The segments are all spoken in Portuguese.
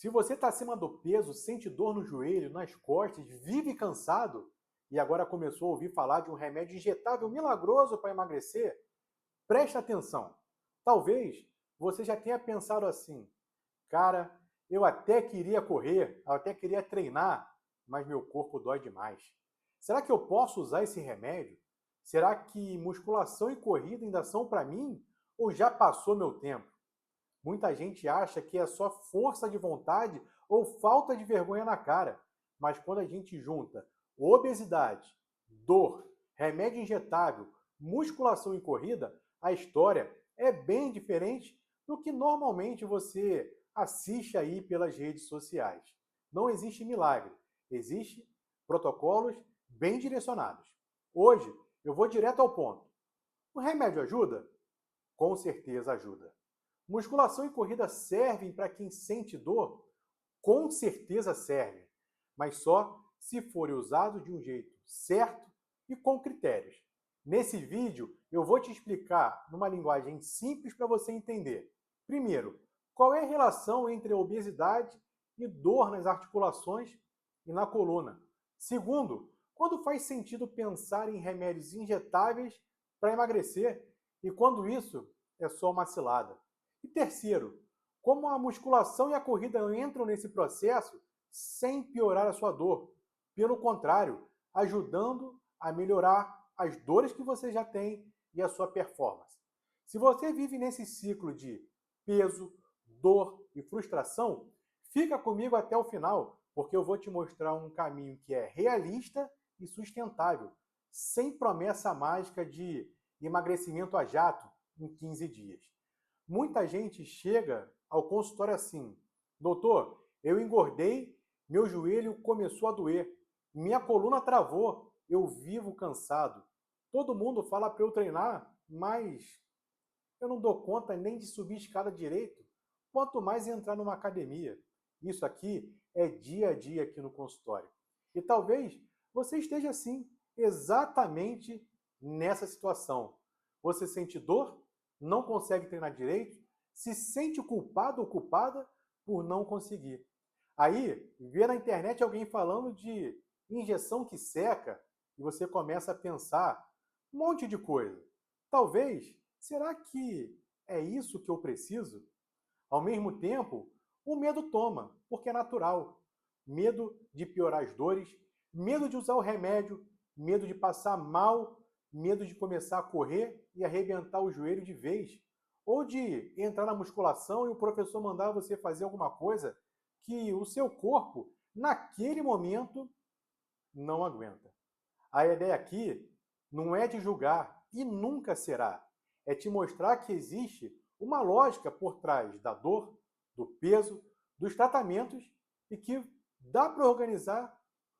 Se você está acima do peso, sente dor no joelho, nas costas, vive cansado e agora começou a ouvir falar de um remédio injetável milagroso para emagrecer, preste atenção. Talvez você já tenha pensado assim: cara, eu até queria correr, eu até queria treinar, mas meu corpo dói demais. Será que eu posso usar esse remédio? Será que musculação e corrida ainda são para mim? Ou já passou meu tempo? Muita gente acha que é só força de vontade ou falta de vergonha na cara. Mas quando a gente junta obesidade, dor, remédio injetável, musculação e corrida, a história é bem diferente do que normalmente você assiste aí pelas redes sociais. Não existe milagre, existe protocolos bem direcionados. Hoje eu vou direto ao ponto. O remédio ajuda? Com certeza ajuda. Musculação e corrida servem para quem sente dor? Com certeza servem, mas só se forem usados de um jeito certo e com critérios. Nesse vídeo, eu vou te explicar numa linguagem simples para você entender. Primeiro, qual é a relação entre a obesidade e dor nas articulações e na coluna. Segundo, quando faz sentido pensar em remédios injetáveis para emagrecer e quando isso é só uma cilada. E terceiro, como a musculação e a corrida entram nesse processo sem piorar a sua dor. Pelo contrário, ajudando a melhorar as dores que você já tem e a sua performance. Se você vive nesse ciclo de peso, dor e frustração, fica comigo até o final, porque eu vou te mostrar um caminho que é realista e sustentável, sem promessa mágica de emagrecimento a jato em 15 dias. Muita gente chega ao consultório assim: doutor, eu engordei, meu joelho começou a doer, minha coluna travou, eu vivo cansado. Todo mundo fala para eu treinar, mas eu não dou conta nem de subir escada direito, quanto mais entrar numa academia. Isso aqui é dia a dia aqui no consultório. E talvez você esteja assim, exatamente nessa situação. Você sente dor, não consegue treinar direito, se sente culpado ou culpada por não conseguir. Aí, vê na internet alguém falando de injeção que seca e você começa a pensar um monte de coisa. Talvez, será que é isso que eu preciso? Ao mesmo tempo, o medo toma, porque é natural. Medo de piorar as dores, medo de usar o remédio, medo de passar mal, medo de começar a correr e arrebentar o joelho de vez. Ou de entrar na musculação e o professor mandar você fazer alguma coisa que o seu corpo, naquele momento, não aguenta. A ideia aqui não é de julgar e nunca será. É te mostrar que existe uma lógica por trás da dor, do peso, dos tratamentos e que dá para organizar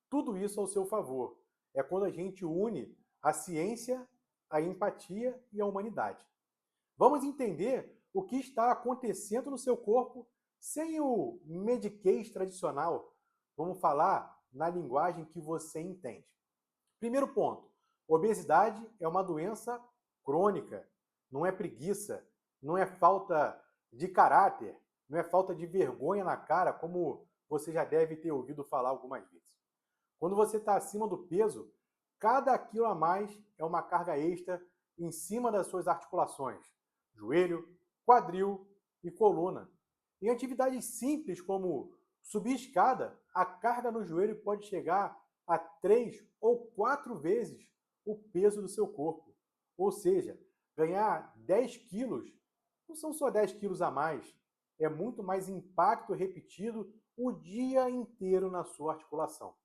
tudo isso ao seu favor. É quando a gente une a ciência, a empatia e a humanidade. Vamos entender o que está acontecendo no seu corpo sem o mediquês tradicional. Vamos falar na linguagem que você entende. Primeiro ponto: obesidade é uma doença crônica, não é preguiça, não é falta de caráter, não é falta de vergonha na cara, como você já deve ter ouvido falar algumas vezes. Quando você está acima do peso, cada quilo a mais é uma carga extra em cima das suas articulações, joelho, quadril e coluna. Em atividades simples como subir escada, a carga no joelho pode chegar a 3 ou 4 vezes o peso do seu corpo. Ou seja, ganhar 10 quilos não são só 10 quilos a mais, é muito mais impacto repetido o dia inteiro na sua articulação.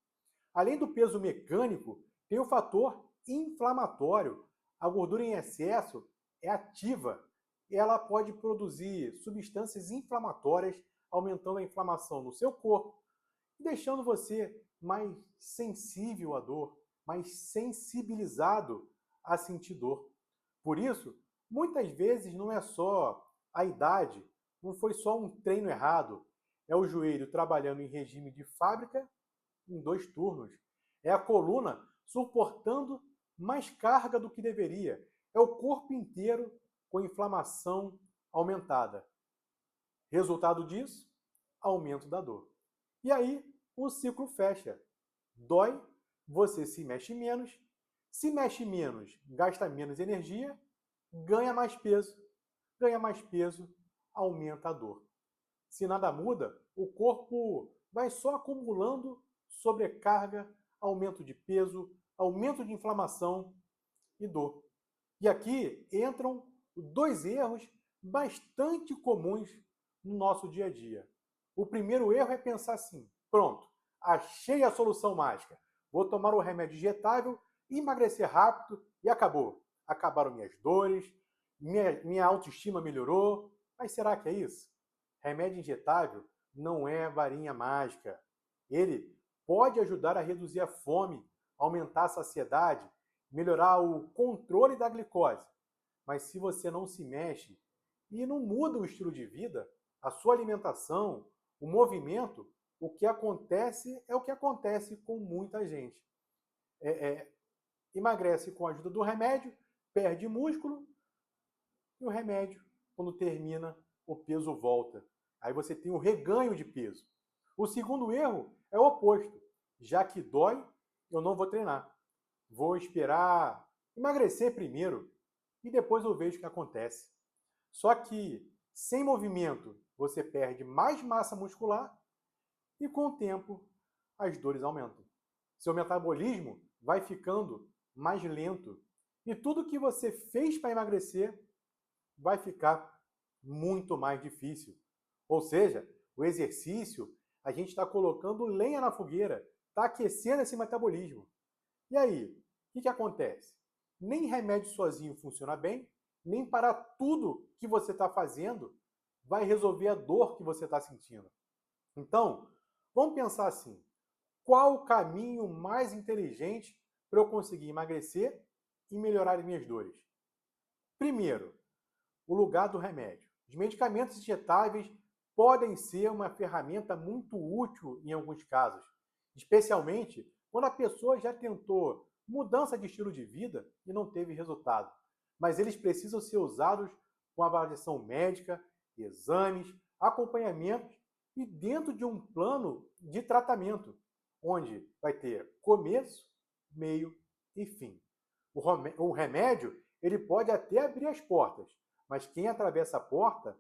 Além do peso mecânico, tem o fator inflamatório. A gordura em excesso é ativa. Ela pode produzir substâncias inflamatórias, aumentando a inflamação no seu corpo, deixando você mais sensível à dor, mais sensibilizado a sentir dor. Por isso, muitas vezes não é só a idade, não foi só um treino errado, é o joelho trabalhando em regime de fábrica em 2 turnos. É a coluna suportando mais carga do que deveria. É o corpo inteiro com inflamação aumentada. Resultado disso? aumento da dor. E aí o ciclo fecha. Dói, você se mexe menos, gasta menos energia, ganha mais peso. Ganha mais peso, aumenta a dor. Se nada muda, o corpo vai só acumulando sobrecarga, aumento de peso, aumento de inflamação e dor. E aqui entram dois erros bastante comuns no nosso dia a dia. O primeiro erro é pensar assim: pronto, achei a solução mágica. Vou tomar o remédio injetável, emagrecer rápido e acabou. Acabaram minhas dores, minha autoestima melhorou. Mas será que é isso? Remédio injetável não é varinha mágica. Ele pode ajudar a reduzir a fome, aumentar a saciedade, melhorar o controle da glicose. Mas se você não se mexe e não muda o estilo de vida, a sua alimentação, o movimento, o que acontece é o que acontece com muita gente. Emagrece com a ajuda do remédio, perde músculo e o remédio, quando termina, o peso volta. Aí você tem o reganho de peso. O segundo erro é o oposto. Já que dói, eu não vou treinar. Vou esperar emagrecer primeiro e depois eu vejo o que acontece. Só que sem movimento você perde mais massa muscular e com o tempo as dores aumentam. Seu metabolismo vai ficando mais lento e tudo que você fez para emagrecer vai ficar muito mais difícil. Ou seja, o exercício, a gente está colocando lenha na fogueira, está aquecendo esse metabolismo. E aí, o que acontece? Nem remédio sozinho funciona bem, nem para tudo que você está fazendo vai resolver a dor que você está sentindo. Então, vamos pensar assim: qual o caminho mais inteligente para eu conseguir emagrecer e melhorar as minhas dores? Primeiro, o lugar do remédio. Os medicamentos injetáveis podem ser uma ferramenta muito útil em alguns casos, especialmente quando a pessoa já tentou mudança de estilo de vida e não teve resultado. Mas eles precisam ser usados com avaliação médica, exames, acompanhamento e dentro de um plano de tratamento, onde vai ter começo, meio e fim. O remédio ele pode até abrir as portas, mas quem atravessa a porta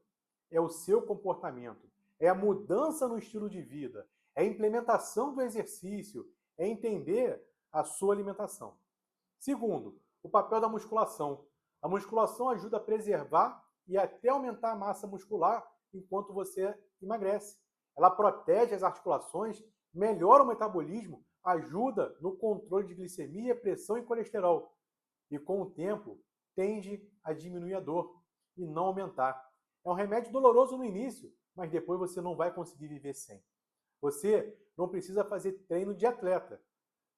é o seu comportamento, é a mudança no estilo de vida, é a implementação do exercício, é entender a sua alimentação. Segundo, o papel da musculação. A musculação ajuda a preservar e até aumentar a massa muscular enquanto você emagrece. Ela protege as articulações, melhora o metabolismo, ajuda no controle de glicemia, pressão e colesterol. E com o tempo, tende a diminuir a dor e não aumentar. É um remédio doloroso no início, mas depois você não vai conseguir viver sem. Você não precisa fazer treino de atleta.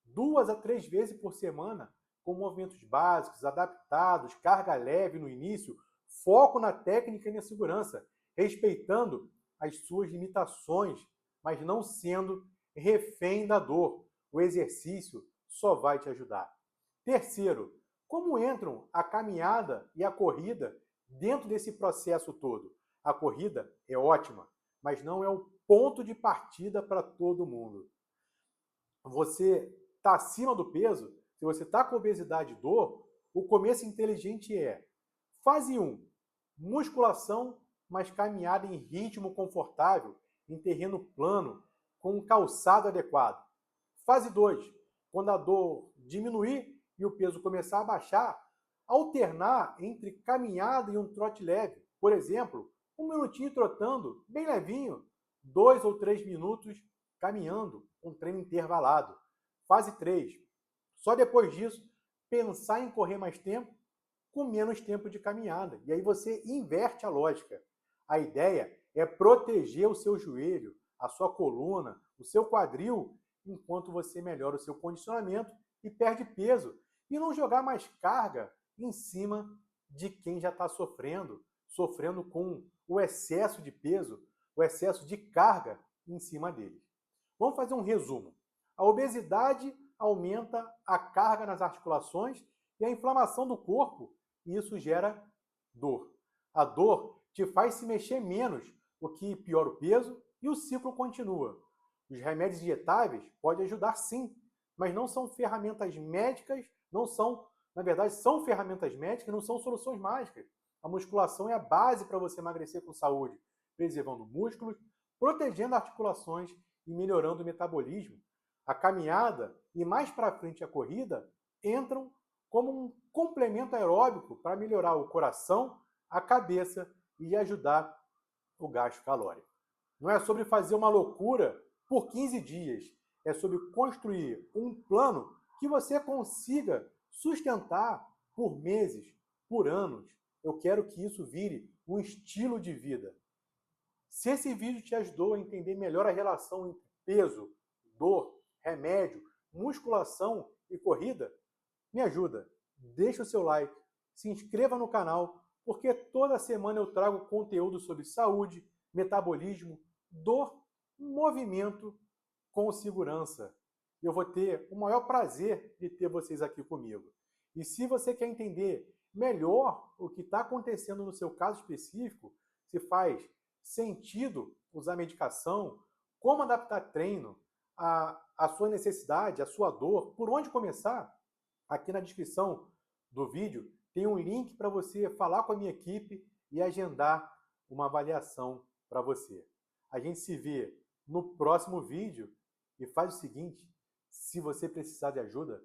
2 a 3 vezes por semana, com movimentos básicos, adaptados, carga leve no início, foco na técnica e na segurança, respeitando as suas limitações, mas não sendo refém da dor. O exercício só vai te ajudar. Terceiro, como entram a caminhada e a corrida dentro desse processo todo? A corrida é ótima, mas não é o ponto de partida para todo mundo. Você está acima do peso, se você está com obesidade e dor, o começo inteligente é: fase 1, musculação, mas caminhada em ritmo confortável, em terreno plano, com um calçado adequado. Fase 2, quando a dor diminuir e o peso começar a baixar, alternar entre caminhada e um trote leve. Por exemplo, 1 minutinho trotando, bem levinho, 2 ou 3 minutos caminhando, um treino intervalado. Fase 3, só depois disso, pensar em correr mais tempo com menos tempo de caminhada. E aí você inverte a lógica. A ideia é proteger o seu joelho, a sua coluna, o seu quadril, enquanto você melhora o seu condicionamento e perde peso. E não jogar mais carga em cima de quem já está sofrendo com o excesso de peso, o excesso de carga em cima deles. Vamos fazer um resumo. A obesidade aumenta a carga nas articulações e a inflamação do corpo, e isso gera dor. A dor te faz se mexer menos, o que piora o peso, E o ciclo continua. Os remédios injetáveis podem ajudar sim, mas não são ferramentas médicas, não são, na verdade, são ferramentas médicas, não são soluções mágicas. A musculação é a base para você emagrecer com saúde, preservando músculos, protegendo articulações e melhorando o metabolismo. A caminhada e mais para frente a corrida entram como um complemento aeróbico para melhorar o coração, a cabeça e ajudar o gasto calórico. Não é sobre fazer uma loucura por 15 dias, é sobre construir um plano que você consiga sustentar por meses, por anos. Eu quero que isso vire um estilo de vida. Se esse vídeo te ajudou a entender melhor a relação entre peso, dor, remédio, musculação e corrida, me ajuda. Deixa o seu like, se inscreva no canal, porque toda semana eu trago conteúdo sobre saúde, metabolismo, dor, movimento com segurança. Eu vou ter o maior prazer de ter vocês aqui comigo. E se você quer entender melhor o que está acontecendo no seu caso específico, se faz sentido usar medicação, como adaptar treino, a sua necessidade, a sua dor, por onde começar, aqui na descrição do vídeo tem um link para você falar com a minha equipe e agendar uma avaliação para você. A gente se vê no próximo vídeo e faz o seguinte, se você precisar de ajuda,